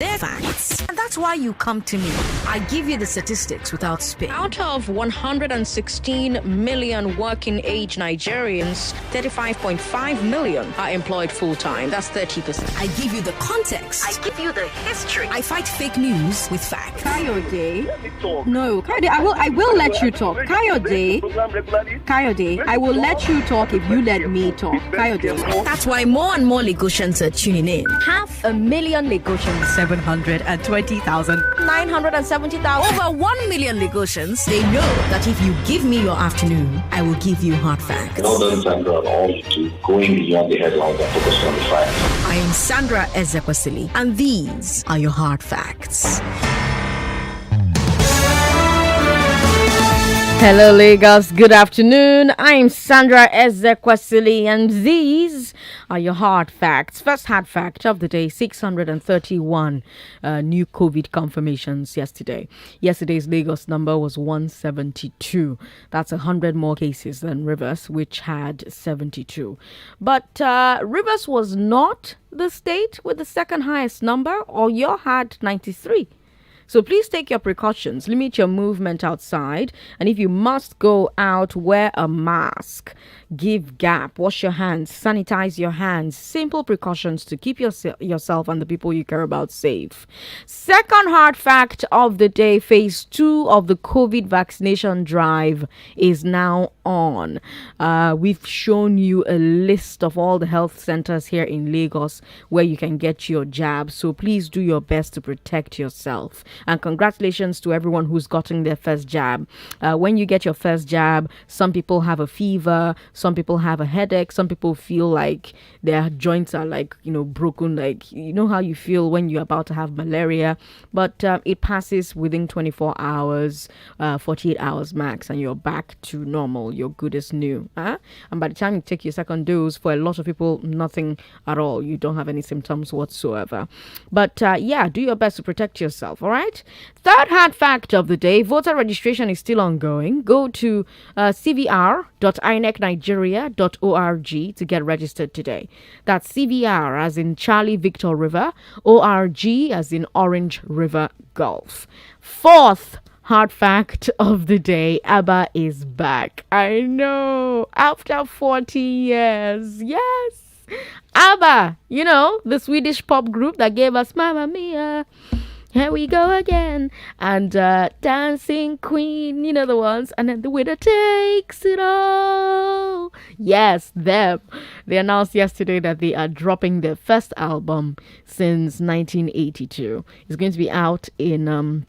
They're facts. And that's why you come to me. I give you the statistics without spin. Out of 116 million working age Nigerians, 35.5 million are employed full-time. That's 30%. I give you the context. I give you the history. I fight fake news with facts. Kayode. No, Kayode, I will let you talk. Kayode, I will let you talk if you let me talk. Kayode. That's why more and more Lagosians are tuning in. 500,000 Lagosians. 720,000. 970,000. Over 1 million Lagosians, they know that if you give me your afternoon, I will give you hard facts. Northern Sandra all to going beyond the headlines and focus on the facts. I am Sandra Ezekwesili, and these are your hard facts. Hello, Lagos. Good afternoon. I'm Sandra Ezekwesili, and these are your hard facts. First hard fact of the day: 631 new COVID confirmations yesterday. Yesterday's Lagos number was 172. That's 100 more cases than Rivers, which had 72. But Rivers was not the state with the second highest number. Oyo had 93. So please take your precautions, limit your movement outside, and if you must go out, wear a mask, give gap, wash your hands, sanitize your hands. Simple precautions to keep yourself and the people you care about safe. Second hard fact of the day: phase 2 of the COVID vaccination drive is now on. We've shown you a list of all the health centers here in Lagos where you can get your jab. So please do your best to protect yourself. And congratulations to everyone who's gotten their first jab. When you get your first jab, some people have a fever, some people have a headache, some people feel like their joints are broken, like you know how you feel when you're about to have malaria. But it passes within 24 hours, 48 hours max, and you're back to normal. You're good as new. And by the time you take your second dose, for a lot of people, nothing at all. You don't have any symptoms whatsoever. But do your best to protect yourself, all right? Third hard fact of the day: voter registration is still ongoing. Go to cvr.inecnigeria.org to get registered today. That's CVR as in Charlie Victor River, ORG as in Orange River Gulf. Fourth hard fact of the day: Abba is back. I know, after 40 years. Yes, Abba, the Swedish pop group that gave us Mamma Mia, Here We Go Again, and Dancing Queen, the ones, and then The Winner Takes It All. Yes, them. They announced yesterday that they are dropping their first album since 1982. It's going to be out in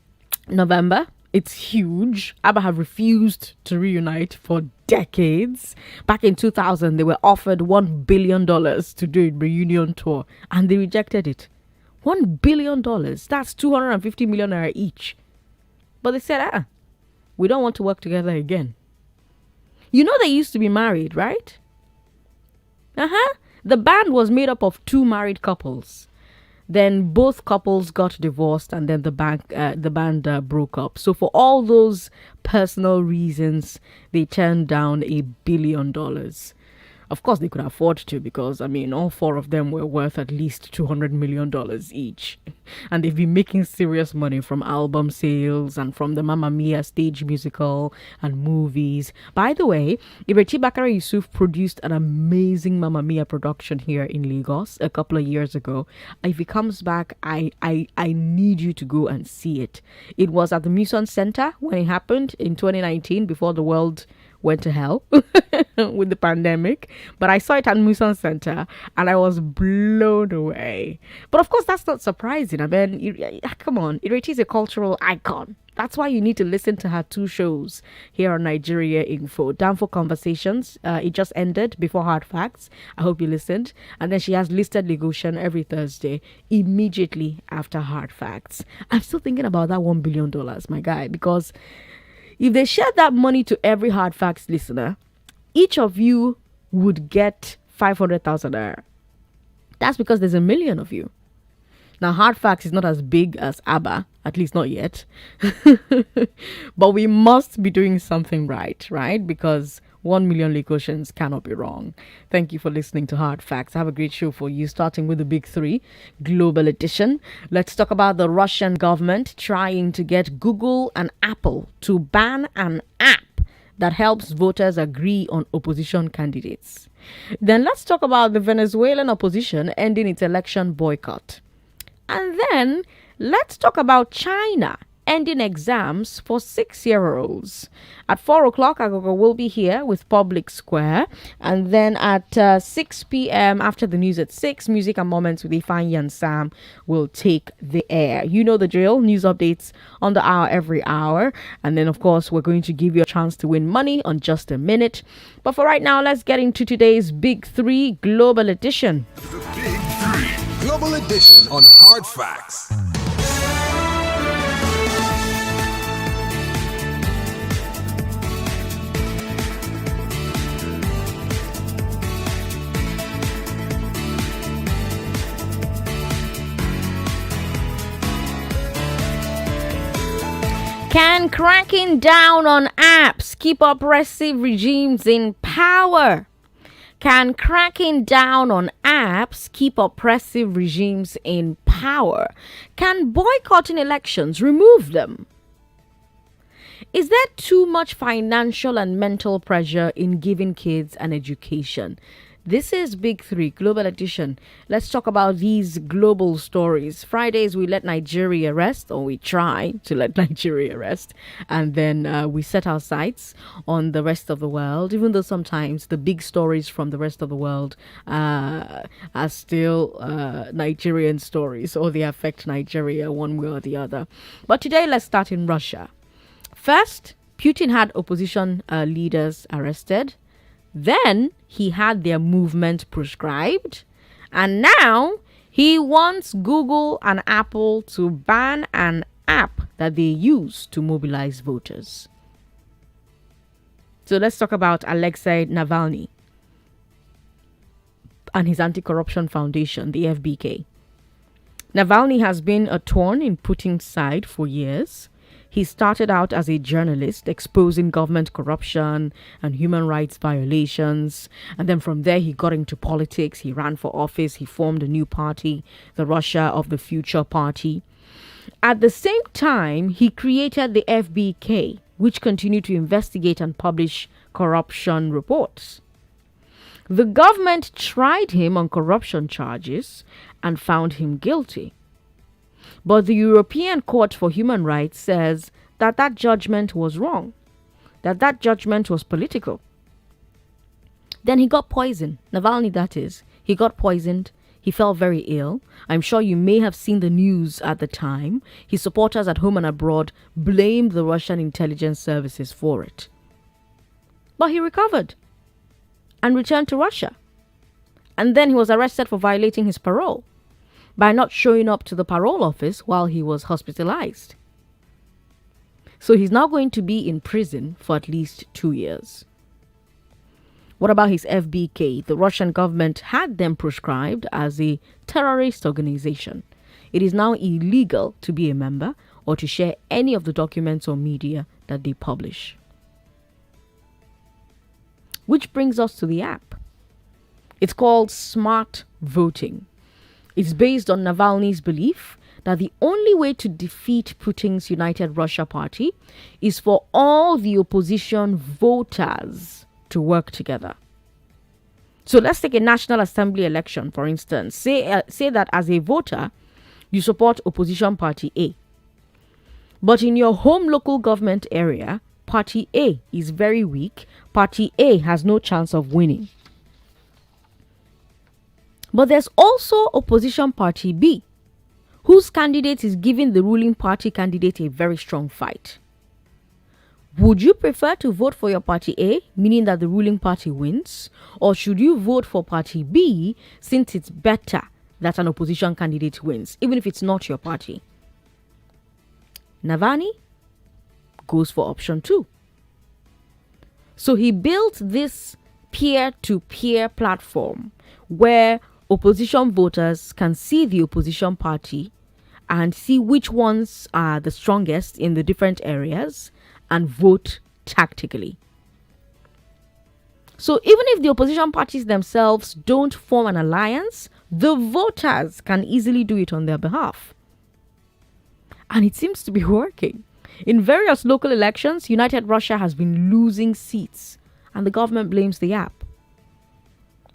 November. It's huge. Abba have refused to reunite for decades. Back in 2000, they were offered $1 billion to do a reunion tour, and they rejected it. $1 billion. That's 250 million naira each. But they said, we don't want to work together again. They used to be married, right? The band was made up of 2 married couples. Then both couples got divorced, and then the band broke up. So for all those personal reasons, they turned down $1 billion. Of course, they could afford to, because, all 4 of them were worth at least $200 million each. And they've been making serious money from album sales and from the Mamma Mia stage musical and movies. By the way, Ireti Bakare Yusuf produced an amazing Mamma Mia production here in Lagos a couple of years ago. If he comes back, I need you to go and see it. It was at the Muson Center when it happened in 2019, before the world went to hell with the pandemic. But I saw it at Muson Center and I was blown away. But of course, that's not surprising. Come on, Ireti is a cultural icon. That's why you need to listen to her 2 shows here on Nigeria Info. Down for Conversations, it just ended before Hard Facts. I hope you listened. And then she has Listed Lagosian every Thursday, immediately after Hard Facts. I'm still thinking about that $1 billion, my guy, because if they shared that money to every Hard Facts listener, each of you would get 500,000 naira. That's because there's 1 million of you. Now, Hard Facts is not as big as Abba, at least not yet. But we must be doing something right? Because 1 million Lagosians cannot be wrong. Thank you for listening to Hard Facts. I have a great show for you, starting with the big three, Global Edition. Let's talk about the Russian government trying to get Google and Apple to ban an app that helps voters agree on opposition candidates. Then let's talk about the Venezuelan opposition ending its election boycott. And then let's talk about China ending exams for 6-year-olds. At 4 o'clock, Agogo will be here with Public Square. And then at 6 p.m., after the news at 6, Music and Moments with Ifan and Sam will take the air. You know the drill. News updates on the hour every hour. And then, of course, we're going to give you a chance to win money on just a minute. But for right now, let's get into today's Big Three Global Edition. The Big Three Global Edition on Hard Facts. Can cracking down on apps keep oppressive regimes in power? Can cracking down on apps keep oppressive regimes in power? Can boycotting elections remove them? Is there too much financial and mental pressure in giving kids an education? This is Big Three Global Edition. Let's talk about these global stories. Fridays, we let Nigeria rest, or we try to let Nigeria rest. And then we set our sights on the rest of the world, even though sometimes the big stories from the rest of the world are still Nigerian stories, or they affect Nigeria one way or the other. But today, let's start in Russia. First, Putin had opposition leaders arrested. Then he had their movement proscribed. And now he wants Google and Apple to ban an app that they use to mobilize voters. So let's talk about Alexei Navalny and his anti-corruption foundation, the FBK. Navalny has been a thorn in Putin's side for years. He started out as a journalist exposing government corruption and human rights violations. And then from there, he got into politics. He ran for office. He formed a new party, the Russia of the Future Party. At the same time, he created the FBK, which continued to investigate and publish corruption reports. The government tried him on corruption charges and found him guilty. But the European Court for Human Rights says that judgment was wrong, that judgment was political. Then he got poisoned. Navalny, that is. He got poisoned. He fell very ill. I'm sure you may have seen the news at the time. His supporters at home and abroad blamed the Russian intelligence services for it. But he recovered and returned to Russia. And then he was arrested for violating his parole by not showing up to the parole office while he was hospitalized. So he's now going to be in prison for at least 2 years. What about his FBK? The Russian government had them proscribed as a terrorist organization. It is now illegal to be a member or to share any of the documents or media that they publish. Which brings us to the app. It's called Smart Voting. It's based on Navalny's belief that the only way to defeat Putin's United Russia Party is for all the opposition voters to work together. So let's take a National Assembly election, for instance. Say that as a voter, you support opposition party A. But in your home local government area, party A is very weak. Party A has no chance of winning. But there's also opposition party B, whose candidate is giving the ruling party candidate a very strong fight. Would you prefer to vote for your party A, meaning that the ruling party wins, or should you vote for party B since it's better that an opposition candidate wins, even if it's not your party? Navalny goes for option 2. So he built this peer-to-peer platform where opposition voters can see the opposition party and see which ones are the strongest in the different areas and vote tactically. So even if the opposition parties themselves don't form an alliance, the voters can easily do it on their behalf. And it seems to be working. In various local elections, United Russia has been losing seats, and the government blames the app.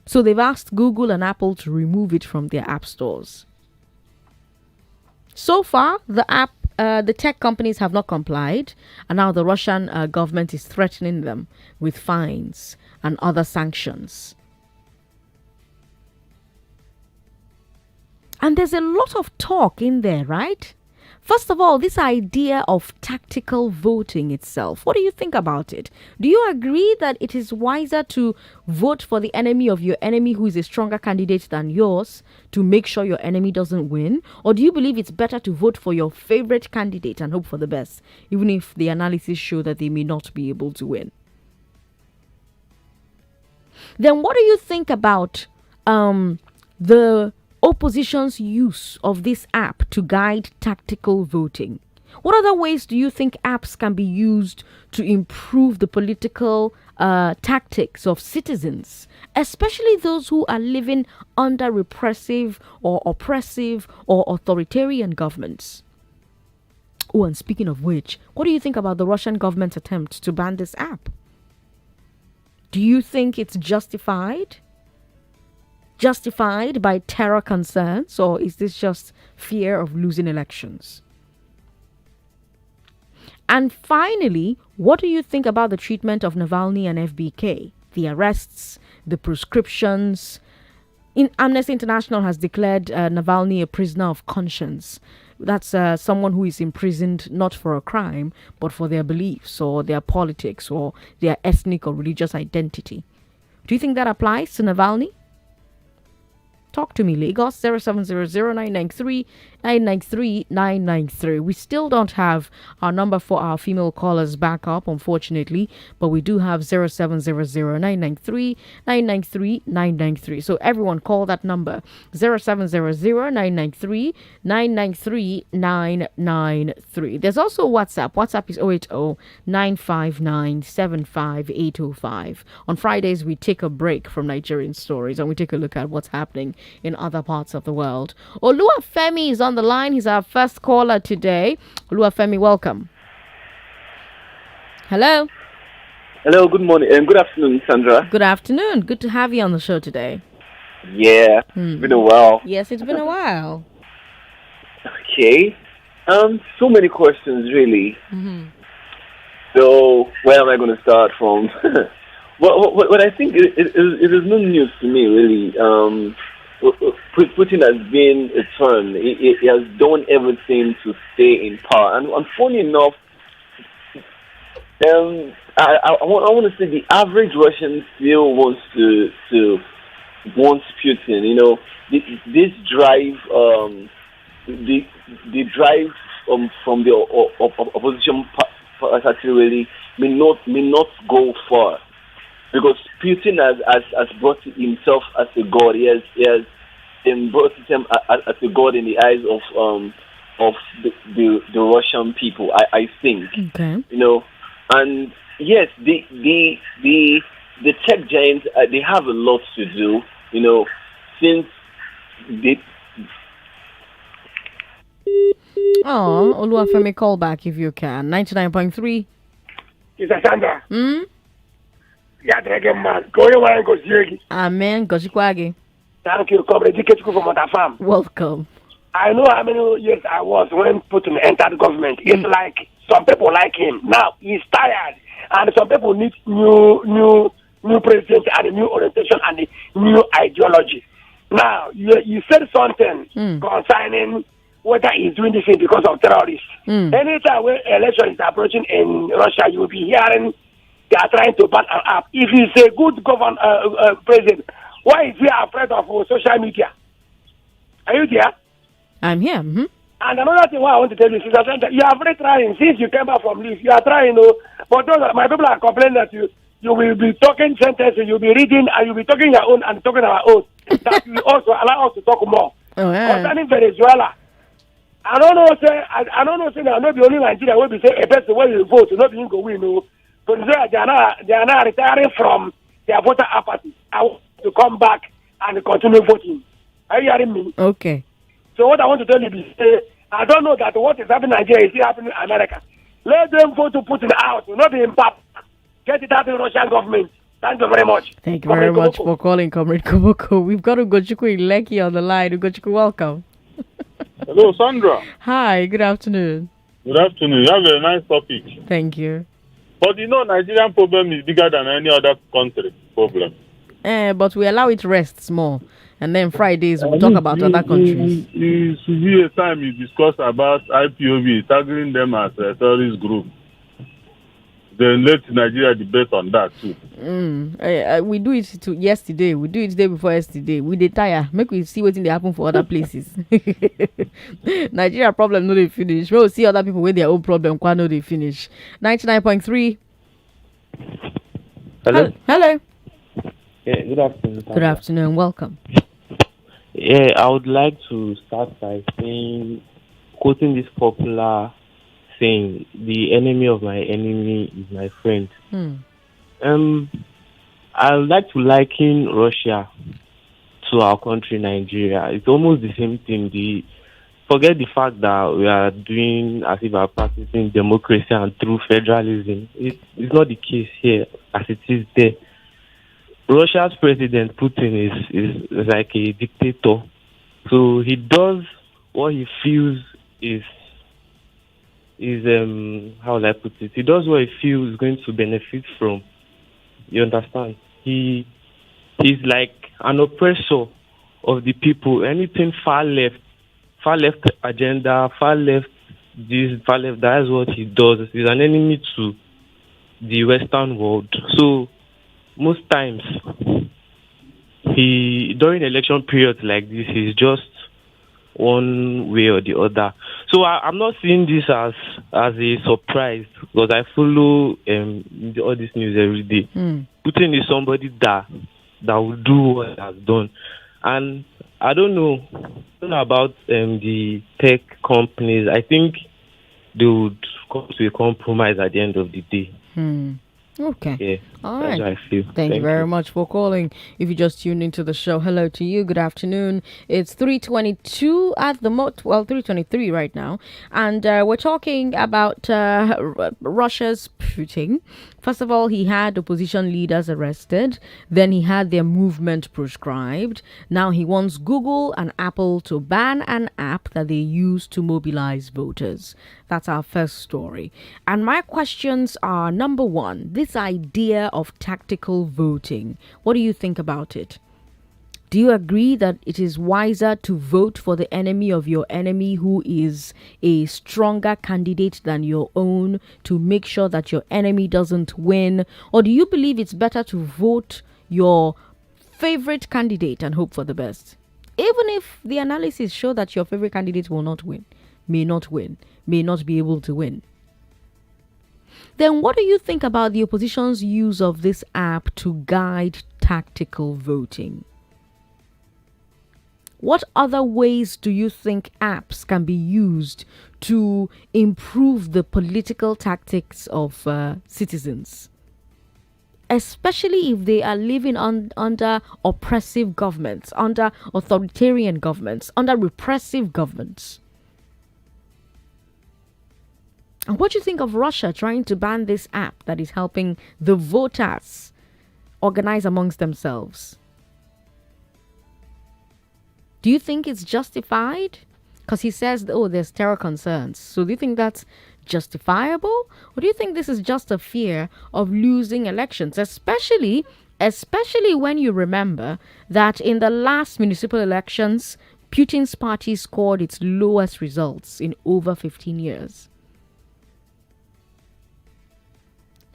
So they've asked Google and Apple to remove it from their app stores. So far, the tech companies have not complied, and now the Russian government is threatening them with fines and other sanctions. And there's a lot of talk in there, right? First of all, this idea of tactical voting itself. What do you think about it? Do you agree that it is wiser to vote for the enemy of your enemy who is a stronger candidate than yours to make sure your enemy doesn't win? Or do you believe it's better to vote for your favorite candidate and hope for the best, even if the analysis show that they may not be able to win? Then what do you think about the opposition's use of this app to guide tactical voting? What other ways do you think apps can be used to improve the political tactics of citizens, especially those who are living under repressive or oppressive or authoritarian governments? Oh, and speaking of which, what do you think about the Russian government's attempt to ban this app? Do you think it's justified? Justified by terror concerns, or is this just fear of losing elections? And finally, what do you think about the treatment of Navalny and FBK? The arrests, the prescriptions. Amnesty International has declared Navalny a prisoner of conscience. That's someone who is imprisoned not for a crime, but for their beliefs or their politics or their ethnic or religious identity. Do you think that applies to Navalny? Talk to me, Lagos, 0700-993-993-993. We still don't have our number for our female callers back up, unfortunately, but we do have 0700-993-993-993. So everyone call that number, 0700-993-993-993. There's also WhatsApp. WhatsApp is 080-959-75805. On Fridays, we take a break from Nigerian stories and we take a look at what's happening in other parts of the world. Oluwafemi is on the line. He's our first caller today. Oluwafemi, welcome. Hello. Hello, good morning and good afternoon, Sandra. Good afternoon. Good to have you on the show today. Yeah, it's been a while. Yes, it's been a while. Okay. So many questions, really. So, where am I going to start from? What I think it is no news to me, really. Putin has been a turn. He has done everything to stay in power. And funny enough, I want to say the average Russian still wants Putin. You know, this drive, the drive from the opposition party really may not go far, because Putin has brought himself as a god. He has brought him as a god in the eyes of the Russian people. I think. Okay. You know, and yes, the tech giants, they have a lot to do. You know, since they. Oh, Oluwafemi, call back if you can. 99.3. It's Sandra. Yeah, dragon man. Go away and go see. Amen. Gojikwagi. Thank you, Comrade Dikechuku from Mother Farm. Welcome. I know how many years I was when Putin entered government. It's like some people like him. Now he's tired, and some people need new president and a new orientation and a new ideology. Now you said something concerning whether he's doing this thing because of terrorists. Anytime when election is approaching in Russia, you will be hearing they are trying to ban an app. If he's a good president, why is he afraid of social media? Are you there? I'm here. And another thing I want to tell you, Sister Sandra, you are very trying. Since you came back from leave, you are trying. But my people are complaining that you will be talking sentences, you'll be reading, and you'll be talking your own and talking our own. That will also allow us to talk more. Oh, yeah. Concerning Venezuela, I don't know, say I'm not the only Nigeria will be say a person where you vote, not being go win. Venezuela, they are not retiring from their voter apathy. I want to come back and continue voting. Are you hearing me? Okay. So what I want to tell you is, I don't know that what is happening in Nigeria is still happening in America. Let them vote to Putin out. Will not be in power. Get it out of the Russian government. Thank you very much. Thank you very much for calling, Comrade Koboko. We've got Ugochukwu in Lekki on the line. Ugochukwu, welcome. Hello, Sandra. Hi, good afternoon. Good afternoon. You have a nice topic. Thank you. But Nigerian problem is bigger than any other country problem. But we allow it rests more. And then Fridays we'll talk about other countries. It should be a time you discuss about IPOB, tagging them as a terrorist group. Then let Nigeria debate on that too. We do it yesterday. We do it the day before yesterday. We dey tire. Make we see what they happen for other places. Nigeria problem no dey finish. We will see other people with their own problem. Kwa no dey finish. 99.3. Hello. Hello. Yeah, good afternoon. Good afternoon. Welcome. Yeah, I would like to start by quoting this popular saying, "The enemy of my enemy is my friend." I would like to liken Russia to our country, Nigeria. It's almost the same thing. Forget the fact that we are doing as if we are practicing democracy and true federalism. It's not the case here as it is there. Russia's president Putin is like a dictator, so he does what he feels is how will I put it? He does what he feels is going to benefit from. You understand? He's like an oppressor of the people. Anything far left agenda, far left this, far left that is what he does. He's an enemy to the Western world. So most times, during election periods like this, he's just one way or the other. So I'm not seeing this as a surprise because I follow all this news every day. Putin is somebody that will do what he has done, and I don't know about the tech companies. I think they would come to a compromise at the end of the day. Okay. Yeah, all that's right. how I feel. Thank you very much for calling. If you just tuned into the show, hello to you. Good afternoon. It's 3:22 at the 3:23 right now, and we're talking about Russia's Putin. First of all, he had opposition leaders arrested. Then he had their movement proscribed. Now he wants Google and Apple to ban an app that they use to mobilize voters. That's our first story. And my questions are, number one, this idea of tactical voting. What do you think about it? Do you agree that it is wiser to vote for the enemy of your enemy who is a stronger candidate than your own to make sure that your enemy doesn't win? Or do you believe it's better to vote your favorite candidate and hope for the best? Even if the analysis show that your favorite candidate will not win, may not be able to win. Then what do you think about the opposition's use of this app to guide tactical voting? What other ways do you think apps can be used to improve the political tactics of citizens? Especially if they are living under oppressive governments, under authoritarian governments, under repressive governments. And what do you think of Russia trying to ban this app that is helping the voters organize amongst themselves? Do you think it's justified? Because he says, there's terror concerns. So do you think that's justifiable? Or do you think this is just a fear of losing elections? Especially when you remember that in the last municipal elections, Putin's party scored its lowest results in over 15 years.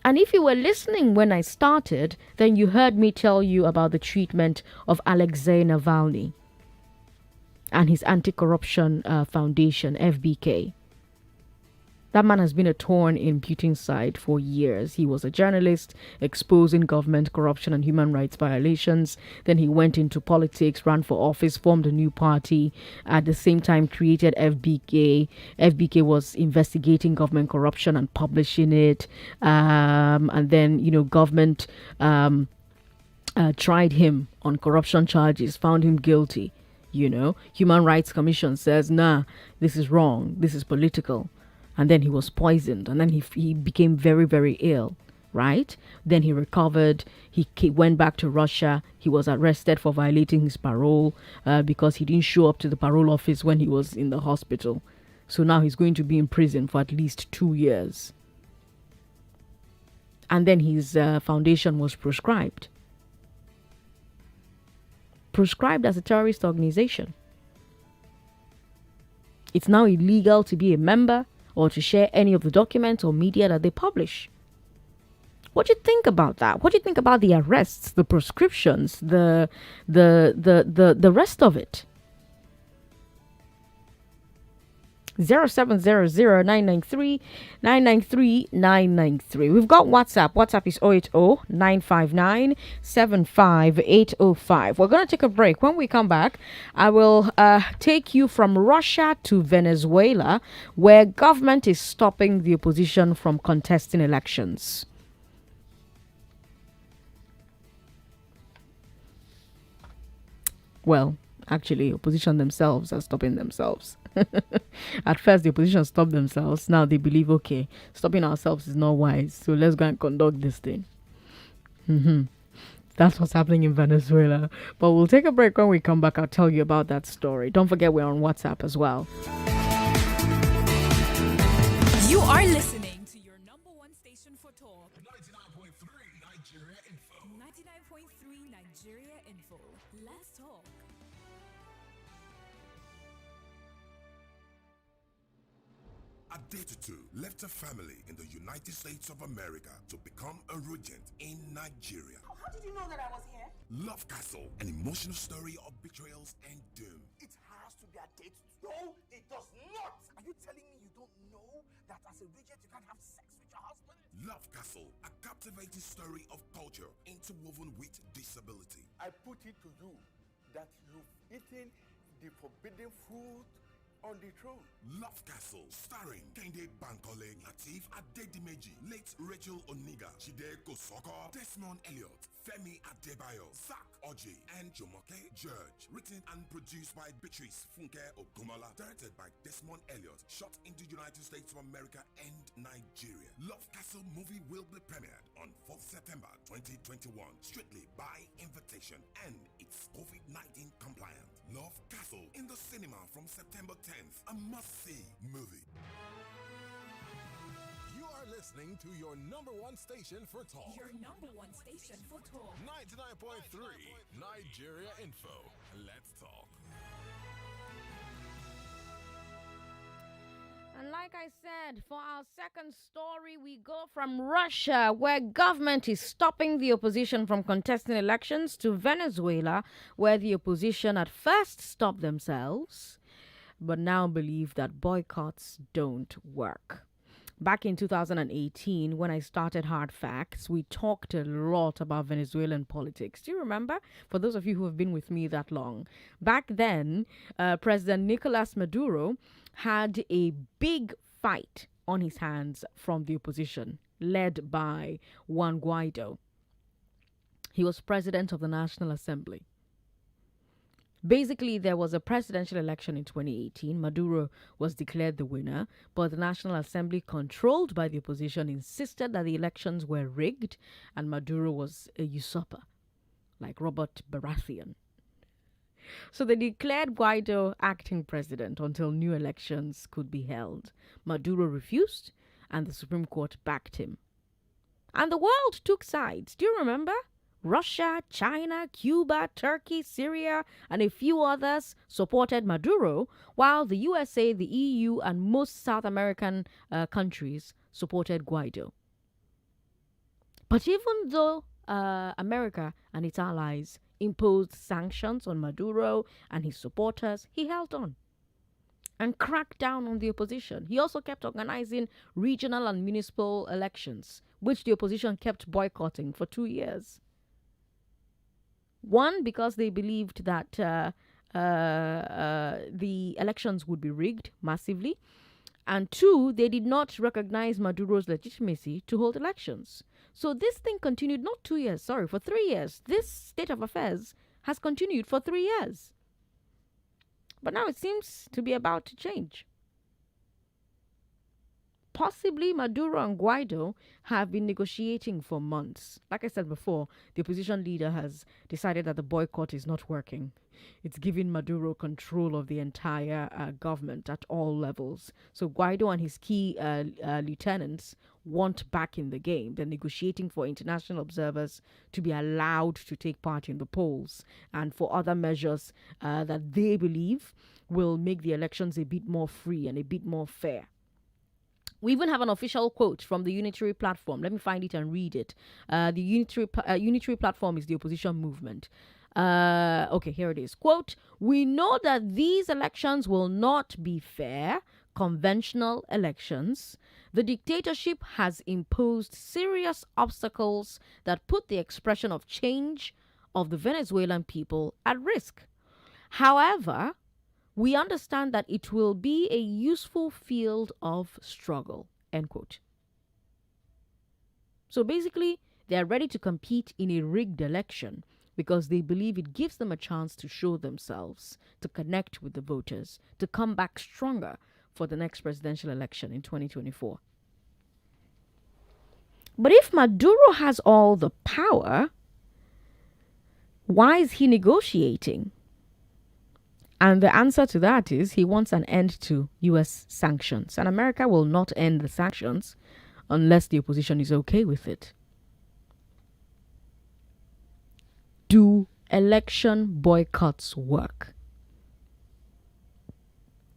And if you were listening when I started, then you heard me tell you about the treatment of Alexei Navalny and his anti-corruption foundation, FBK. That man has been a thorn in Putin's side for years. He was a journalist exposing government corruption and human rights violations. Then he went into politics, ran for office, formed a new party, at the same time created FBK. FBK was investigating government corruption and publishing it. And then, government tried him on corruption charges, found him guilty. Human Rights Commission says, nah, this is wrong, this is political. And then he was poisoned, and then he became very, very ill, right? Then he recovered, he went back to Russia, he was arrested for violating his parole because he didn't show up to the parole office when he was in the hospital. So now he's going to be in prison for at least 2 years. And then his foundation was proscribed. Proscribed as a terrorist organization. It's now illegal to be a member or to share any of the documents or media that they publish. What do you think about that? What do you think about the arrests, the proscriptions, the rest of it? 0700-993-993-993. We've got WhatsApp. WhatsApp is 080-959-75805. We're going to take a break. When we come back, I will take you from Russia to Venezuela, where government is stopping the opposition from contesting elections. Well, actually, opposition themselves are stopping themselves. At first, the opposition stopped themselves. Now they believe, okay, stopping ourselves is not wise, so let's go and conduct this thing. That's what's happening in Venezuela. But we'll take a break. When we come back, I'll tell you about that story. Don't forget, we're on WhatsApp as well. You are listening to your number one station for talk. 99.3 Nigeria Info. 99.3 Nigeria Info. Let's talk. Adetutu left her family in the United States of America to become a regent in Nigeria. How did you know that I was here? Love Castle, an emotional story of betrayals and doom. It has to be Adetutu. No, it does not. Are you telling me you don't know that as a regent you can't have sex with your husband? Love Castle, a captivating story of culture interwoven with disability. I put it to you that you've eaten the forbidden fruit on the throne. Love Castle, starring Kende Bankole, Lateef Adedimeji, late Rachel Oniga, Chide Kosoko, Desmond Elliott, Femi Adebayo, Sak Oji, and Jomoke George. Written and produced by Beatrice Funke Ogomola. Directed by Desmond Elliott. Shot in the United States of America and Nigeria. Love Castle movie will be premiered on 4th September 2021. Strictly by invitation, and it's COVID-19 compliant. Love Castle in the cinema from September 10th. A must-see movie. You are listening to your number one station for talk. Your number one station for talk. 99.3 Nigeria Info. Let's talk. And like I said, for our second story, we go from Russia, where government is stopping the opposition from contesting elections, to Venezuela, where the opposition at first stopped themselves, but now believe that boycotts don't work. Back in 2018, when I started Hard Facts, we talked a lot about Venezuelan politics. Do you remember? For those of you who have been with me that long. Back then, President Nicolas Maduro had a big fight on his hands from the opposition, led by Juan Guaido. He was president of the National Assembly. Basically, there was a presidential election in 2018. Maduro was declared the winner, but the National Assembly, controlled by the opposition, insisted that the elections were rigged and Maduro was a usurper, like Robert Baratheon. So they declared Guaido acting president until new elections could be held. Maduro refused, and the Supreme Court backed him. And the world took sides. Do you remember? Russia, China, Cuba, Turkey, Syria, and a few others supported Maduro, while the USA, the EU, and most South American countries supported Guaido. But even though America and its allies imposed sanctions on Maduro and his supporters, he held on and cracked down on the opposition. He also kept organizing regional and municipal elections, which the opposition kept boycotting for 2 years. One, because they believed that the elections would be rigged massively, And 2, they did not recognize Maduro's legitimacy to hold elections. So this thing continued not 2 years, for 3 years. This state of affairs has continued for 3 years. But now it seems to be about to change. Possibly Maduro and Guaido have been negotiating for months. Like I said before, the opposition leader has decided that the boycott is not working. It's giving Maduro control of the entire government at all levels. So Guaido and his key lieutenants want back in the game. They're negotiating for international observers to be allowed to take part in the polls and for other measures that they believe will make the elections a bit more free and a bit more fair. We even have an official quote from the Unitary Platform. Let me find it and read it. The Unitary Platform is the opposition movement. Okay, here it is. Quote, "We know that these elections will not be fair, conventional elections. The dictatorship has imposed serious obstacles that put the expression of change of the Venezuelan people at risk. However, we understand that it will be a useful field of struggle." End quote. So basically, they are ready to compete in a rigged election because they believe it gives them a chance to show themselves, to connect with the voters, to come back stronger for the next presidential election in 2024. But if Maduro has all the power, why is he negotiating? And the answer to that is he wants an end to U.S. sanctions. And America will not end the sanctions unless the opposition is okay with it. Do election boycotts work?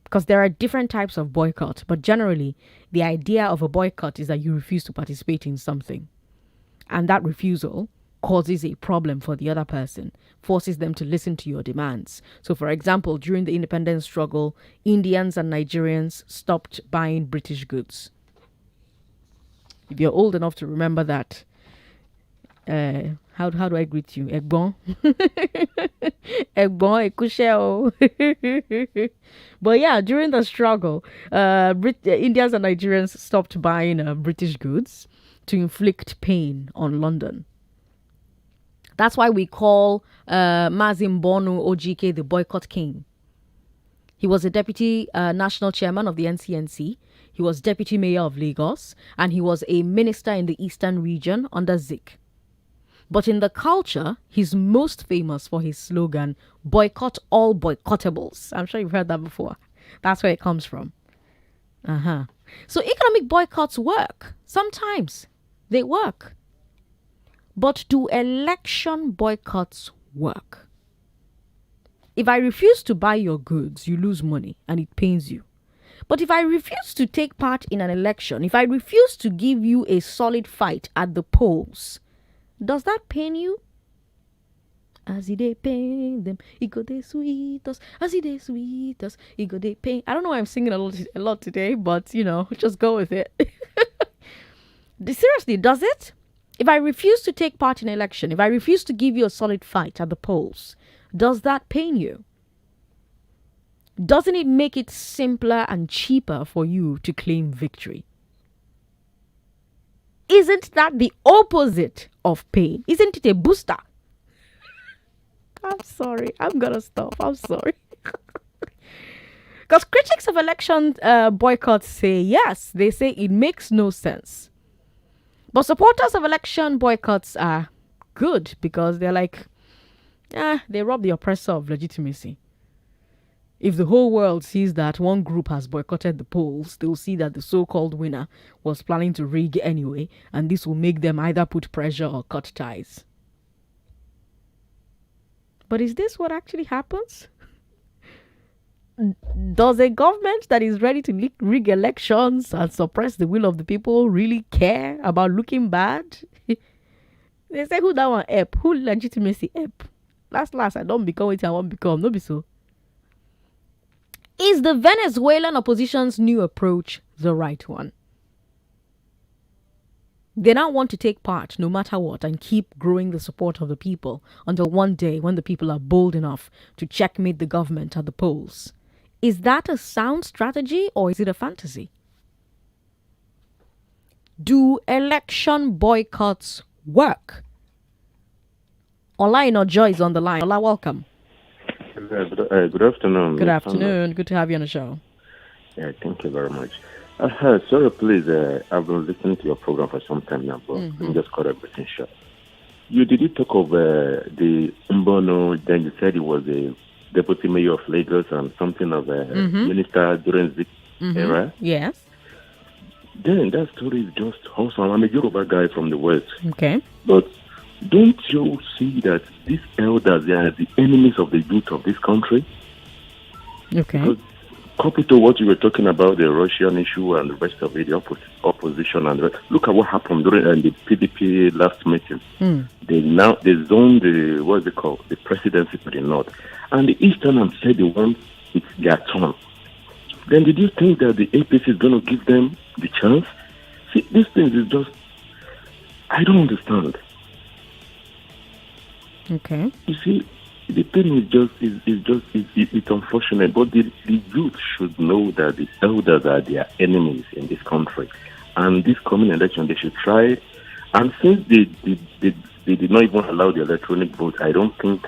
Because there are different types of boycott, but generally the idea of a boycott is that you refuse to participate in something. And that refusal causes a problem for the other person, forces them to listen to your demands. So, for example, during the independence struggle, Indians and Nigerians stopped buying British goods. If you're old enough to remember that, how do I greet you? Egbon? Egbon, Ekusheo. But yeah, during the struggle, Indians and Nigerians stopped buying British goods to inflict pain on London. That's why we call Mazin Bonu Ojike the boycott king. He was a deputy national chairman of the NCNC. He was deputy mayor of Lagos, and he was a minister in the eastern region under Zik. But in the culture, he's most famous for his slogan, "Boycott all boycottables." I'm sure you've heard that before. That's where it comes from. So economic boycotts work. Sometimes they work. But do election boycotts work? If I refuse to buy your goods, you lose money and it pains you. But if I refuse to take part in an election, if I refuse to give you a solid fight at the polls, does that pain you? As it dey pain them, it go dey sweet us. As it dey sweet us, it go dey pain. I don't know why I'm singing a lot today, but just go with it. Seriously, does it? If I refuse to take part in an election, if I refuse to give you a solid fight at the polls, does that pain you? Doesn't it make it simpler and cheaper for you to claim victory? Isn't that the opposite of pain? Isn't it a booster? I'm sorry. I'm going to stop. I'm sorry. Because critics of election boycotts say yes. They say it makes no sense. But supporters of election boycotts are good because they're like, they rob the oppressor of legitimacy. If the whole world sees that one group has boycotted the polls, they'll see that the so-called winner was planning to rig anyway, and this will make them either put pressure or cut ties. But is this what actually happens? Does a government that is ready to rig elections and suppress the will of the people really care about looking bad? They say, who that one help? Who legitimacy help? Last, I don't become what I want to become. No be so. Is the Venezuelan opposition's new approach the right one? They now want to take part no matter what and keep growing the support of the people until one day when the people are bold enough to checkmate the government at the polls. Is that a sound strategy or is it a fantasy? Do election boycotts work? Ola Inojo is on the line. Ola, welcome. Good afternoon. Good afternoon. Good to have you on the show. Yeah, thank you very much. Sorry, please. I've been listening to your program for some time now, but I'm just caught everything short. Did you talk of the Mbono? Then you said he was a deputy mayor of Lagos and something of a minister during the era? Yes. Then that story is just awesome. I'm a Yoruba guy from the West. Okay. But don't you see that these elders are the enemies of the youth of this country? Okay. Because coupled to what you were talking about, the Russian issue and the rest of it, the opposition, and look at what happened during the PDP last meeting. They zoned the presidency to the north, and the Eastern said they want it's their turn. Then did you think that the APC is going to give them the chance? See, these things is just, I don't understand. Okay. You see, the thing it's unfortunate, but the youth should know that the elders are their enemies in this country. And this coming election, they should try. And since they did not even allow the electronic vote, I don't think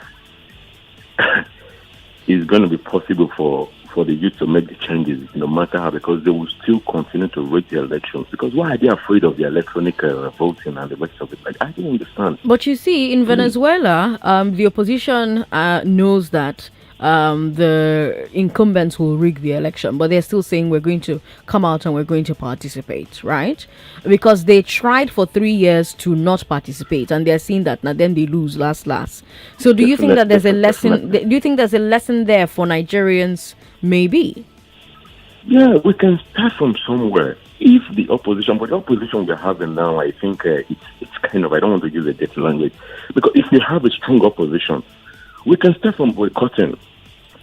it's going to be possible for the youth to make the changes, no matter how, because they will still continue to rig the elections. Because why are they afraid of the electronic voting and the rest of it? Like, I don't understand. But you see, in Venezuela, the opposition knows that the incumbents will rig the election, but they're still saying we're going to come out and we're going to participate, right? Because they tried for 3 years to not participate, and they're seeing that now then they lose last. So do you think that there's a lesson? Do you think there's a lesson there for Nigerians? Maybe. Yeah, we can start from somewhere. If the opposition we're having now, I think it's kind of, I don't want to use a dirty language, because if we have a strong opposition, we can start from boycotting.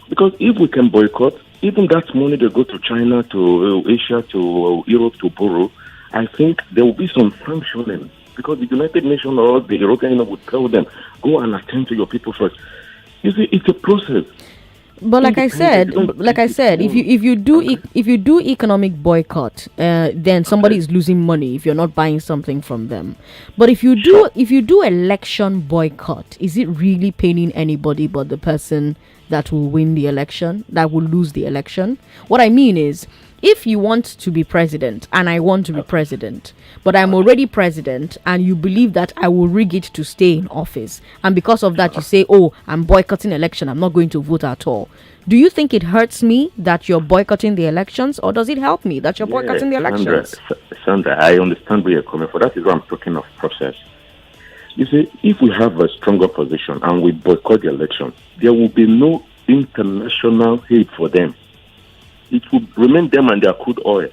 Because if we can boycott, even that money they go to China, to Asia, to Europe to borrow, I think there will be some sanctioning. Because the United Nations or the European Union would tell them, go and attend to your people first. You see, it's a process. But like I said, if you do economic boycott, then somebody is losing money if you're not buying something from them. But if you do election boycott, is it really paining anybody but the person that will win the election, that will lose the election? What I mean is, if you want to be president and I want to be president, but I'm already president and you believe that I will rig it to stay in office, and because of that you say, oh, I'm boycotting election, I'm not going to vote at all. Do you think it hurts me that you're boycotting the elections, or does it help me that you're boycotting the elections? Sandra, I understand where you're coming from. That is why I'm talking of process. You see, if we have a stronger position and we boycott the election, there will be no international aid for them. It will remain them and their crude oil.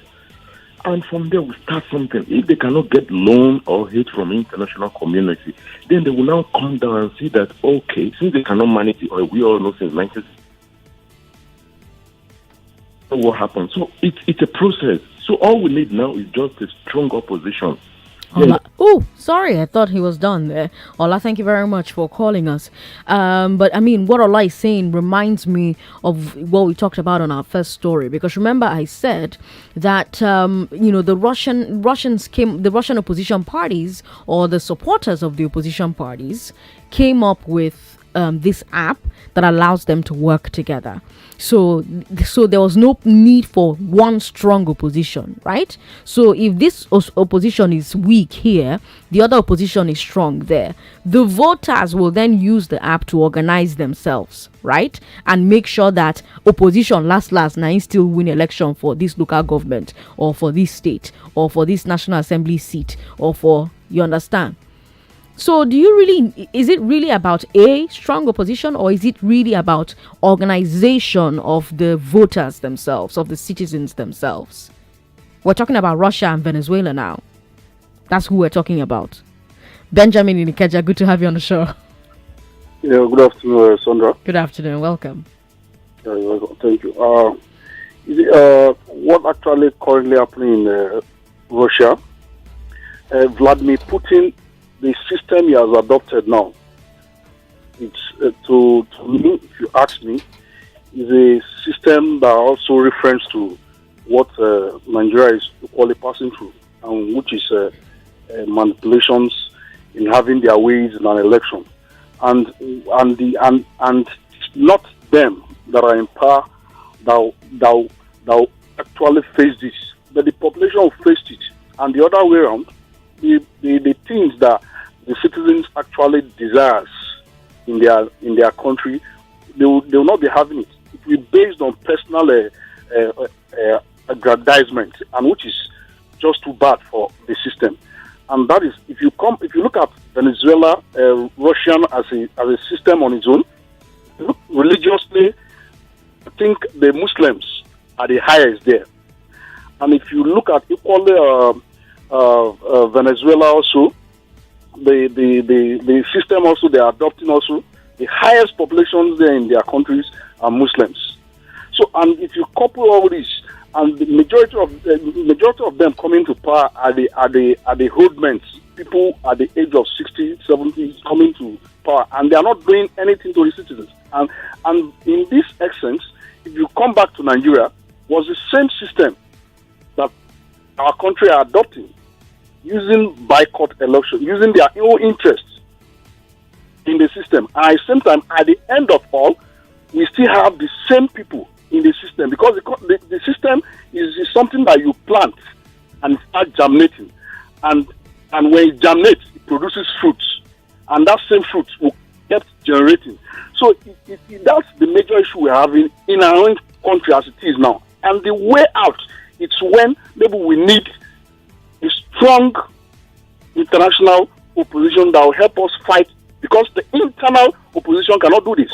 And from there, we start something. If they cannot get loan or aid from international community, then they will now come down and see that, okay, since they cannot manage the oil, we all know since 1960, what happened. So it's a process. So all we need now is just a strong opposition. Oh, sorry, I thought he was done there. Ola, thank you very much for calling us. But I mean, what Ola is saying reminds me of what we talked about on our first story. Because remember, I said that the Russian opposition parties, or the supporters of the opposition parties, came up with this app that allows them to work together. So there was no need for one strong opposition, right? So if this opposition is weak here, the other opposition is strong there. The voters will then use the app to organize themselves, right? And make sure that opposition last now still win election for this local government, or for this state, or for this National Assembly seat, or for, you understand? So is it really about a strong opposition, or is it really about organization of the voters themselves, of the citizens themselves? We're talking about Russia and Venezuela now. That's who we're talking about. Benjamin in Ikeja, good to have you on the show. Yeah, good afternoon, Sandra. Good afternoon, welcome. Yeah, you're welcome. Thank you. What actually currently happening in Russia, Vladimir Putin, the system he has adopted now, it's to me, if you ask me, is a system that also refers to what Nigeria is equally passing through. which is manipulations in having their ways in an election, and not them that are in power that actually face this, but the population will face it, and the other way around, the things that the citizens actually desires in their country, they will not be having it. It will be based on personal aggrandizement, and which is just too bad for the system. And that is, if you look at Venezuela, Russian as a system on its own, look religiously, I think the Muslims are the highest there. And if you look at equally Venezuela also, the system also they are adopting also, the highest populations there in their countries are Muslims. So, and if you couple all this, and the majority of them coming to power are the old men, people at the age of 60, 70 coming to power, and they are not doing anything to the citizens. And in this essence, if you come back to Nigeria, was the same system that our country are adopting, using boycott election, using their own interests in the system. And at the same time, at the end of all, we still have the same people in the system, because the system is something that you plant and start germinating, and when it germinates, it produces fruits, and that same fruit will keep generating. So that's the major issue we're having in our own country as it is now. And the way out, it's when maybe we need a strong international opposition that will help us fight, because the internal opposition cannot do this.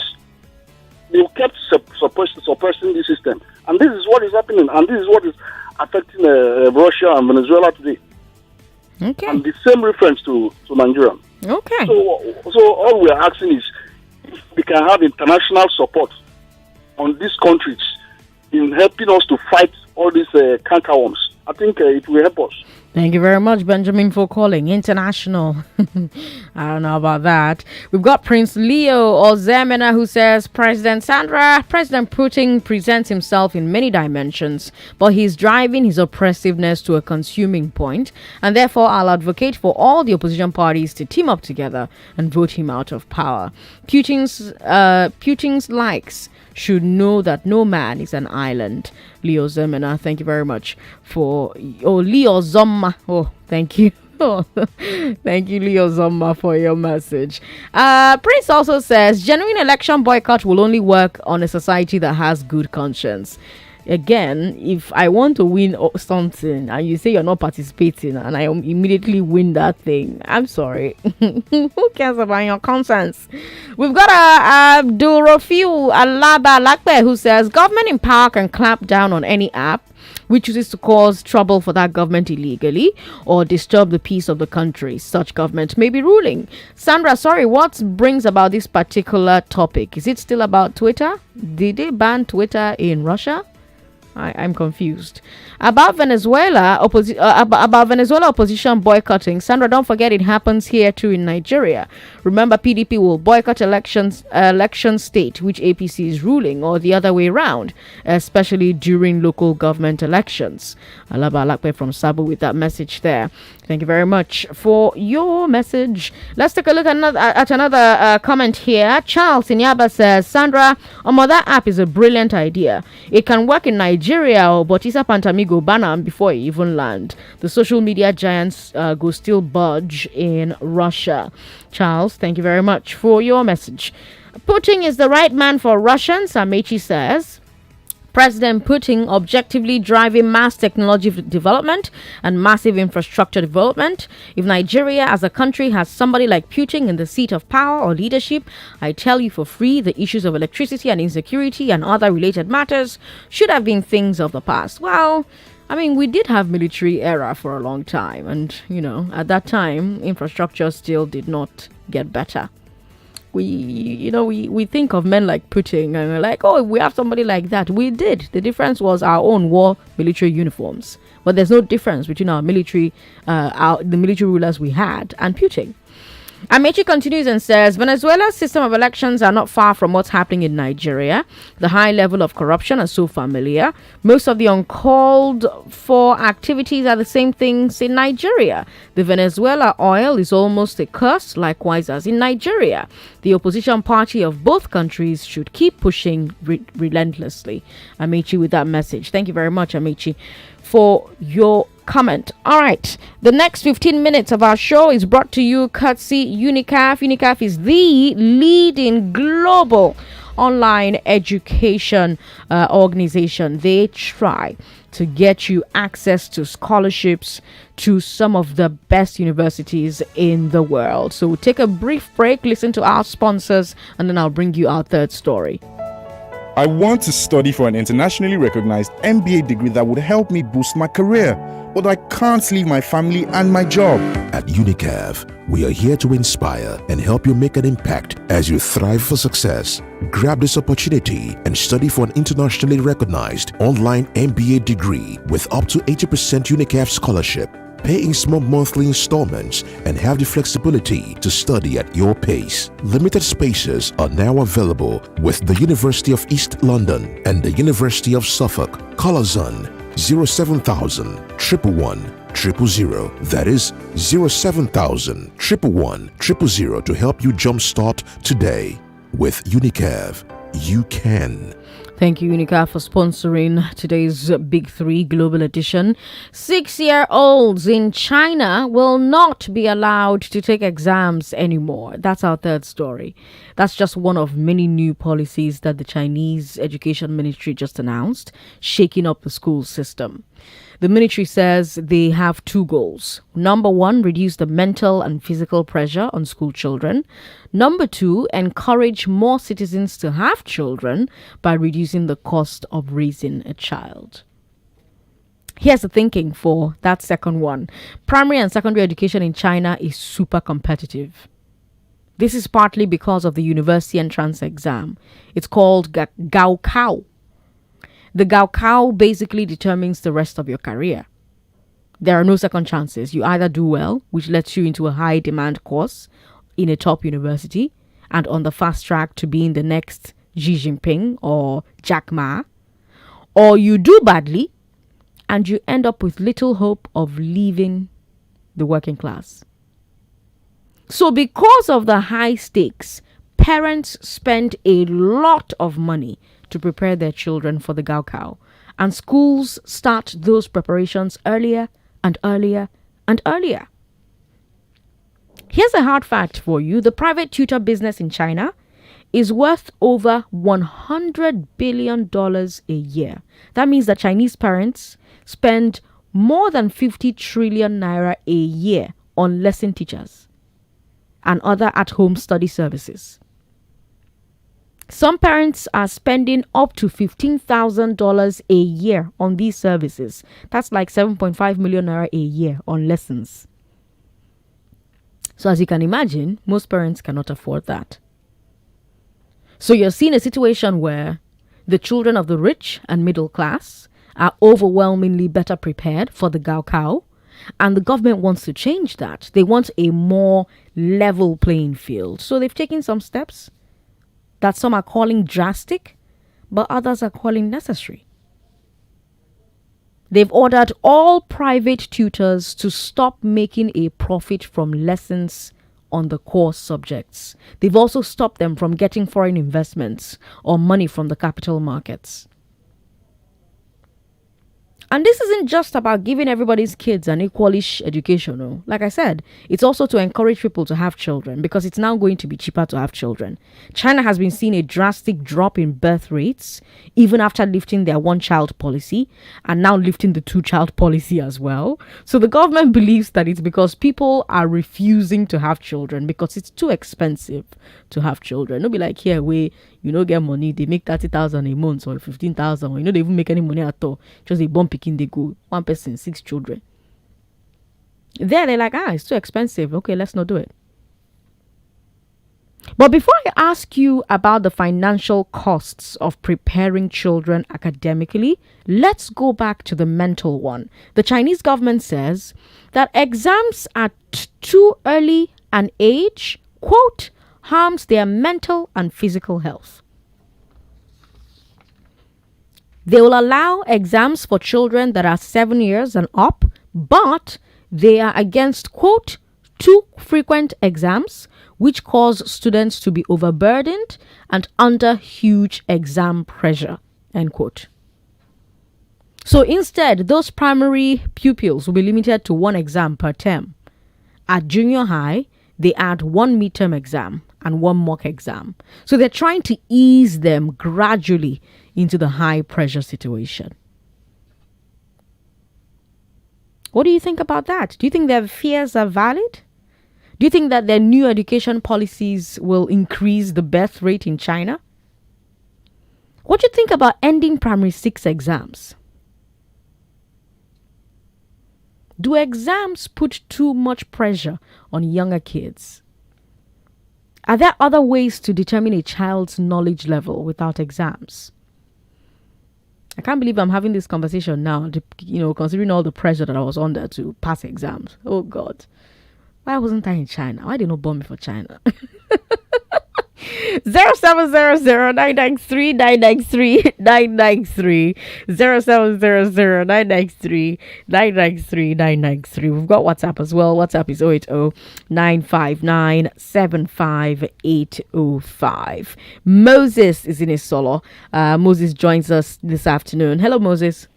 They kept suppressing the system, and this is what is happening, and this is what is affecting Russia and Venezuela today. Okay. And the same reference to Nigeria. Okay. So all we are asking is if we can have international support on these countries in helping us to fight all these cankerworms. I think it will help us. Thank you very much, Benjamin, for calling. International. I don't know about that. We've got Prince Leo Ozemena, who says, President Putin presents himself in many dimensions, but he's driving his oppressiveness to a consuming point, and therefore I'll advocate for all the opposition parties to team up together and vote him out of power. Putin's likes should know that no man is an island. Leo Zemena, thank you very much for... Oh, Leo Zomma. Oh, thank you. Oh, thank you, Leo Zomma, for your message. Prince also says, genuine election boycott will only work on a society that has good conscience. Again, if I want to win something and you say you're not participating and I immediately win that thing, I'm sorry. Who cares about your conscience? We've got Abdul Rafiu Alaba Lakbe, who says government in power can clamp down on any app which chooses to cause trouble for that government illegally or disturb the peace of the country. Such government may be ruling. Sandra, sorry, what brings about this particular topic? Is it still about Twitter? Did they ban Twitter in Russia? I'm confused. About Venezuela opposition boycotting. Sandra, don't forget it happens here too in Nigeria. Remember, PDP will boycott election state which APC is ruling, or the other way around, especially during local government elections. Alaba Alakpe from Sabo with that message there. Thank you very much for your message. Let's take a look at another comment here. Charles Inyaba says, Sandra, that app is a brilliant idea. It can work in Nigeria, but Isa Pantamigo ban before it even land. The social media giants go still budge in Russia. Charles, thank you very much for your message. Putin is the right man for Russians, Amechi says. President Putin objectively driving mass technology development and massive infrastructure development. If Nigeria as a country has somebody like Putin in the seat of power or leadership, I tell you for free, the issues of electricity and insecurity and other related matters should have been things of the past. Well, I mean, we did have military era for a long time, and, at that time, infrastructure still did not get better. We think of men like Putin and we're like, oh, we have somebody like that. We did. The difference was our own war military uniforms. But there's no difference between our military, the military rulers we had and Putin. Amechi continues and says, Venezuela's system of elections are not far from what's happening in Nigeria. The high level of corruption are so familiar. Most of the uncalled for activities are the same things in Nigeria. The Venezuela oil is almost a curse, likewise as in Nigeria. The opposition party of both countries should keep pushing relentlessly. Amechi with that message. Thank you very much, Amechi, for your comment. All right, the next 15 minutes of our show is brought to you courtesy Unicaf. Unicaf is the leading global online education organization. They try to get you access to scholarships to some of the best universities in the world. So we'll take a brief break, listen to our sponsors, and then I'll bring you our third story. I want to study for an internationally recognized MBA degree that would help me boost my career, but I can't leave my family and my job. At Unicaf, we are here to inspire and help you make an impact as you thrive for success. Grab this opportunity and study for an internationally recognized online MBA degree with up to 80% Unicaf scholarship. Pay in small monthly installments and have the flexibility to study at your pace. Limited spaces are now available with the University of East London and the University of Suffolk. Call us on 07000 111 000. That is 07000 111 000 to help you jumpstart today. With Unicaf, you can. Thank you, Unicaf, for sponsoring today's Big 3 Global Edition. 6-year-olds in China will not be allowed to take exams anymore. That's our third story. That's just one of many new policies that the Chinese Education Ministry just announced, shaking up the school system. The military says they have two goals. Number one, reduce the mental and physical pressure on school children. Number two, encourage more citizens to have children by reducing the cost of raising a child. Here's the thinking for that second one. Primary and secondary education in China is super competitive. This is partly because of the university entrance exam. It's called Gaokao. The Gaokao basically determines the rest of your career. There are no second chances. You either do well, which lets you into a high demand course in a top university and on the fast track to being the next Xi Jinping or Jack Ma, or you do badly and you end up with little hope of leaving the working class. So because of the high stakes, parents spend a lot of money to prepare their children for the Gaokao, and schools start those preparations earlier and earlier and earlier. Here's a hard fact for you. The private tutor business in China is worth over $100 billion a year. That means that Chinese parents spend more than 50 trillion naira a year on lesson teachers and other at-home study services. Some parents are spending up to $15,000 a year on these services. That's like 7.5 million naira a year on lessons. So as you can imagine, most parents cannot afford that. So you're seeing a situation where the children of the rich and middle class are overwhelmingly better prepared for the Gaokao, and the government wants to change that. They want a more level playing field. So they've taken some steps that some are calling drastic, but others are calling necessary. They've ordered all private tutors to stop making a profit from lessons on the core subjects. They've also stopped them from getting foreign investments or money from the capital markets. And this isn't just about giving everybody's kids an equalish education. No. Like I said, it's also to encourage people to have children because it's now going to be cheaper to have children. China has been seeing a drastic drop in birth rates even after lifting their one-child policy and now lifting the two-child policy as well. So the government believes that it's because people are refusing to have children because it's too expensive to have children. It'll be like here where you don't get money, they make 30,000 a month or 15,000, or they even make any money at all. Just a bomb picking, they go, one person, 6 children. There they're like, it's too expensive. Okay, let's not do it. But before I ask you about the financial costs of preparing children academically, let's go back to the mental one. The Chinese government says that exams are too early and age, quote, harms their mental and physical health. They will allow exams for children that are 7 years and up, but they are against, quote, too frequent exams, which cause students to be overburdened and under huge exam pressure, end quote. So instead, those primary pupils will be limited to one exam per term. At junior high, they add one midterm exam and one mock exam. So they're trying to ease them gradually into the high pressure situation. What do you think about that? Do you think their fears are valid? Do you think that their new education policies will increase the birth rate in China? What do you think about ending primary 6 exams? Do exams put too much pressure on younger kids? Are there other ways to determine a child's knowledge level without exams? I can't believe I'm having this conversation now, considering all the pressure that I was under to pass exams. Oh, God. Why wasn't I in China? Why did they not bomb me for China? 0700-993-993 0700-993-993. We've got WhatsApp as well. WhatsApp is 080-959-75805. Moses is in his solo. Moses joins us this afternoon. Hello, Moses.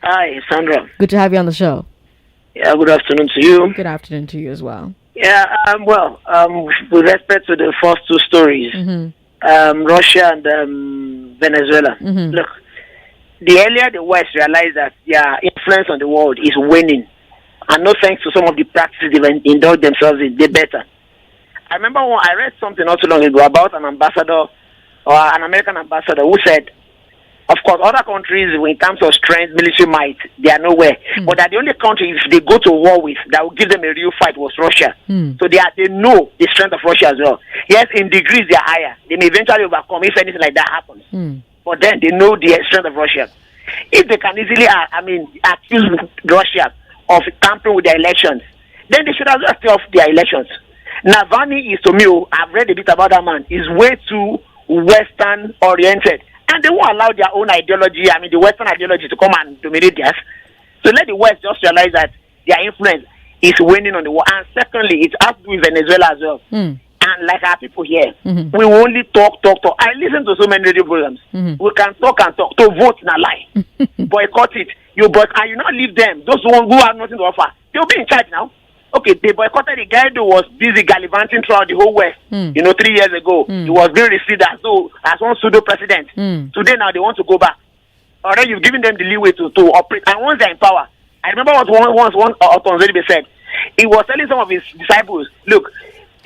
Hi, Sandra. Good to have you on the show. Yeah, good afternoon to you. Good afternoon to you as well. Yeah, with respect to the first two stories, Russia and Venezuela. Look, the earlier the West realized that their influence on the world is waning, and no thanks to some of the practices they've indulged themselves in, the better. I remember I read something not too long ago about an ambassador, or an American ambassador, who said, of course, other countries, in terms of strength, military might, they are nowhere. But that the only country, if they go to war with, that will give them a real fight was Russia. So they know the strength of Russia as well. Yes, in degrees they are higher. They may eventually overcome if anything like that happens. But then they know the strength of Russia. If they can easily, accuse Russia of tampering with their elections, then they should have just stay off their elections. Navalny is, to me, I've read a bit about that man, is way too Western oriented. And they won't allow their own ideology, the Western ideology, to come and dominate theirs. So let the West just realize that their influence is waning on the world. And secondly, it has to do with Venezuela as well. And like our people here, we only talk. I listen to so many radio programs. We can talk and talk. To vote in a lie. Boycott it. You boycott, and you not leave them. Those who have nothing to offer, they'll be in charge now. Okay, they boycotted the guy who was busy gallivanting throughout the whole West. 3 years ago, he was being received as one pseudo-president. Today now they want to go back. Already you've given them the leeway to operate. And once they're in power, I remember what one Otonzeribe said. He was telling some of his disciples, look,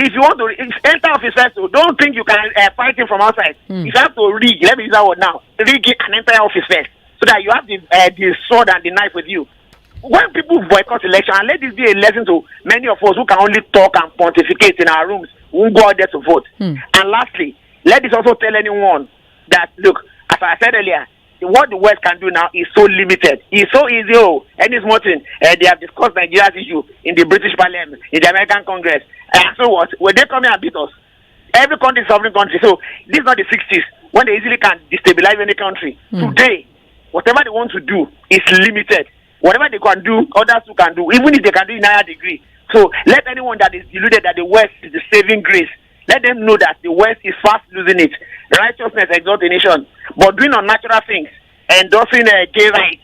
if you want to enter office first, don't think you can fight him from outside. You have to rig, let me use that word now, rig it and enter office first, so that you have the sword and the knife with you. When people boycott election, and let this be a lesson to many of us who can only talk and pontificate in our rooms, who won't go out there to vote. And lastly, let this also tell anyone that, look, as I said earlier, what the West can do now is so limited. It's so easy. Any small thing, they have discussed Nigeria's issue in the British Parliament, in the American Congress. And so what? When they come here and beat us, every country is a sovereign country. So this is not the 60s, when they easily can destabilize any country. Today, whatever they want to do is limited. Whatever they can do, others too can do, even if they can do in higher degree. So let anyone that is deluded that the West is the saving grace, let them know that the West is fast losing it. Righteousness exalts the nation, but doing unnatural things, endorsing gay rights,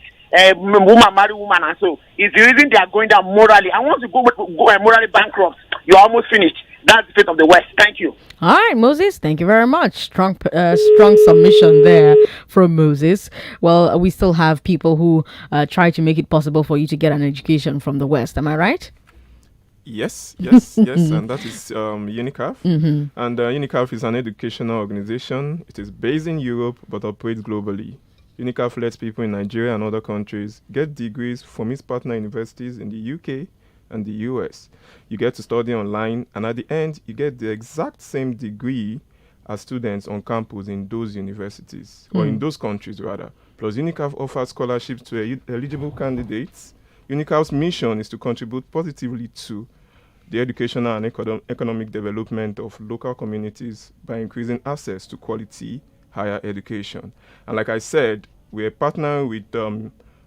woman marry woman, and so is the reason they are going down morally. And once you go morally bankrupt, you're almost finished. That's the fate of the West. Thank you. All right, Moses, thank you very much. Strong submission there from Moses. Well, we still have people who try to make it possible for you to get an education from the West. Am I right? Yes, and that is Unicaf. And Unicaf is an educational organization. It is based in Europe but operates globally. Unicaf lets people in Nigeria and other countries get degrees from its partner universities in the UK and the US. You get to study online, and at the end, you get the exact same degree as students on campus in those universities, or in those countries rather. Plus, Unicaf offers scholarships to eligible candidates. Unicaf's mission is to contribute positively to the educational and economic development of local communities by increasing access to quality higher education. And like I said, we're partnering with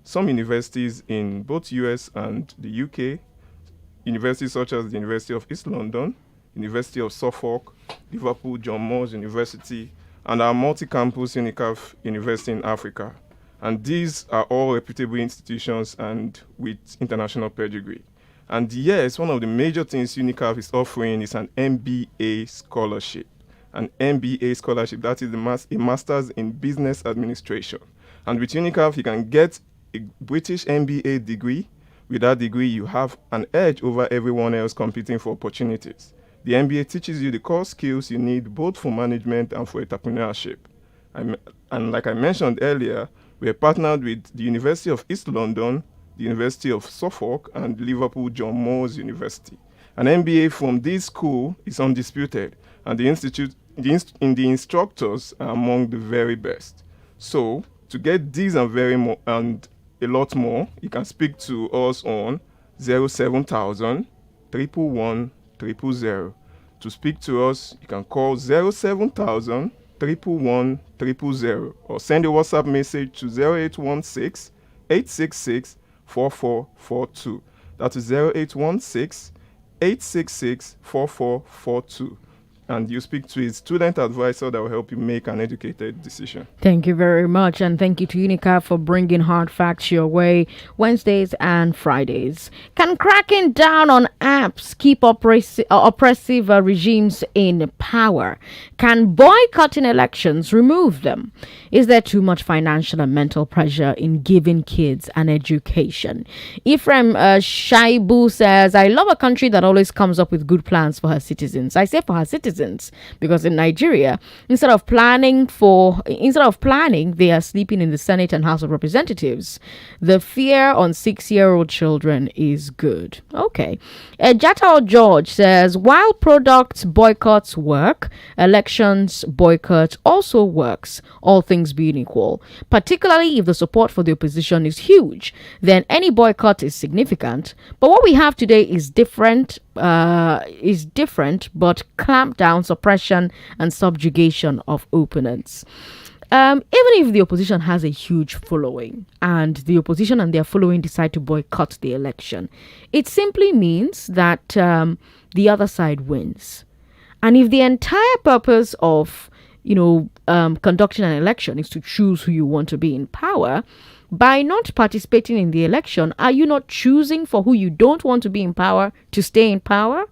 some universities in both US and the UK, universities such as the University of East London, University of Suffolk, Liverpool John Moores University, and our multi-campus Unicaf University in Africa. And these are all reputable institutions and with international pedigree. And yes, one of the major things Unicaf is offering is an MBA scholarship. An MBA scholarship, that is a Master's in Business Administration. And with Unicaf, you can get a British MBA degree. With that degree, you have an edge over everyone else competing for opportunities. The MBA teaches you the core skills you need both for management and for entrepreneurship. And like I mentioned earlier, we are partnered with the University of East London, the University of Suffolk, and Liverpool John Moores University. An MBA from this school is undisputed, and the instructors are among the very best. So, to get these and a lot more, you can speak to us on 07000 111 000. To speak to us, you can call 07000 111 000 or send a WhatsApp message to 0816 866 4442. That is 0816 866 4442. And you speak to a student advisor that will help you make an educated decision. Thank you very much. And thank you to Unicaf for bringing hard facts your way Wednesdays and Fridays. Can cracking down on apps keep oppressive regimes in power? Can boycotting elections remove them? Is there too much financial and mental pressure in giving kids an education? Ephraim Shaibu says, I love a country that always comes up with good plans for her citizens. I say for her citizens, because in Nigeria, instead of planning, they are sleeping in the Senate and House of Representatives. The fear on 6-year-old children is good. Okay. Jatao George says, while products boycotts work, elections boycott also works, all things being equal. Particularly if the support for the opposition is huge, then any boycott is significant. But what we have today is different, but clamped down suppression and subjugation of opponents. Even if the opposition has a huge following and the opposition and their following decide to boycott the election, it simply means that the other side wins. And if the entire purpose of conducting an election is to choose who you want to be in power, by not participating in the election, are you not choosing for who you don't want to be in power to stay in power?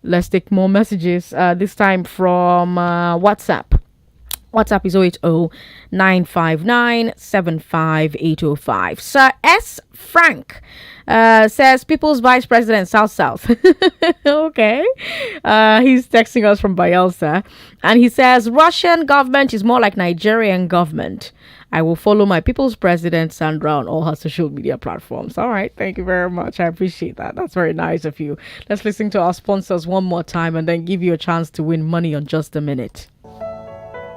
Let's take more messages, this time from WhatsApp. WhatsApp is 080-959-75805. Sir S. Frank says, People's Vice President, South. Okay. He's texting us from Bayelsa. And he says, Russian government is more like Nigerian government. I will follow my People's President, Sandra, on all her social media platforms. All right. Thank you very much. I appreciate that. That's very nice of you. Let's listen to our sponsors one more time and then give you a chance to win money on just a minute.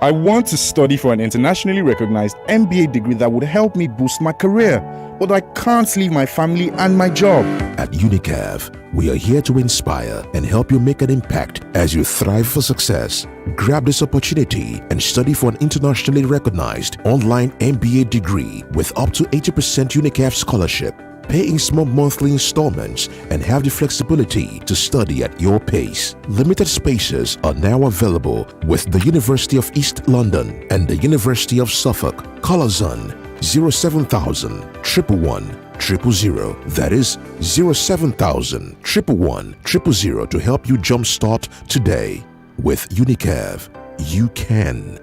I want to study for an internationally recognized MBA degree that would help me boost my career, but I can't leave my family and my job. At Unicaf, we are here to inspire and help you make an impact as you thrive for success. Grab this opportunity and study for an internationally recognized online MBA degree with up to 80% Unicaf scholarship. Pay in small monthly installments and have the flexibility to study at your pace. Limited spaces are now available with the University of East London and the University of Suffolk. Call us on 07000 111 000. That is 07000 111 000 to help you jumpstart today. With Unicaf, you can.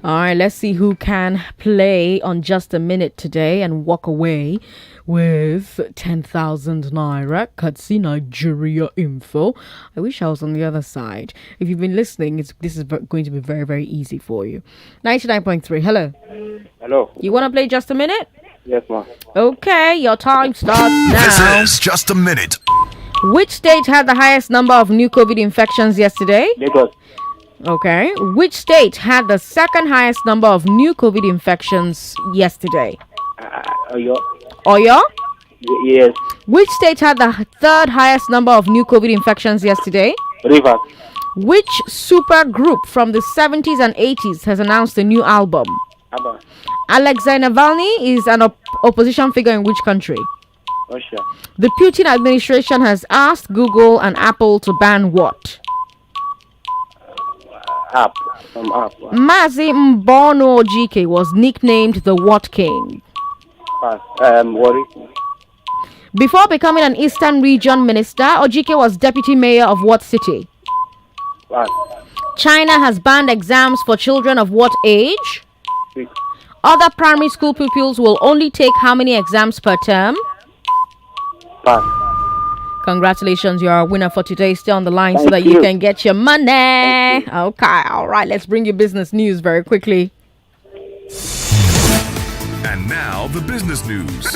All right, let's see who can play on just a minute today and walk away with 10,000 naira. Courtesy Nigeria Info. I wish I was on the other side. If you've been listening, this is going to be very, very easy for you. 99.3. Hello. Hello. You want to play just a minute? Yes, ma'am. Okay, your time starts now. This is just a minute. Which state had the highest number of new COVID infections yesterday? Lagos. Okay. Which state had the second highest number of new COVID infections yesterday? Oyo. Oyo? Yes. Which state had the third highest number of new COVID infections yesterday? Rivers. Which super group from the 70s and 80s has announced a new album? Abba. Alexei Navalny is an opposition figure in which country? Russia. The Putin administration has asked Google and Apple to ban what? App. Mazi Mbono Ojike was nicknamed the What King? Pass. Worry. Before becoming an Eastern Region minister, Ojike was deputy mayor of what city? Pass. China has banned exams for children of what age? 6. Other primary school pupils will only take how many exams per term? Pass. Congratulations, you're a winner for today. Stay on the line so that you can get your money. Okay, all right, let's bring you business news very quickly. And now the business news.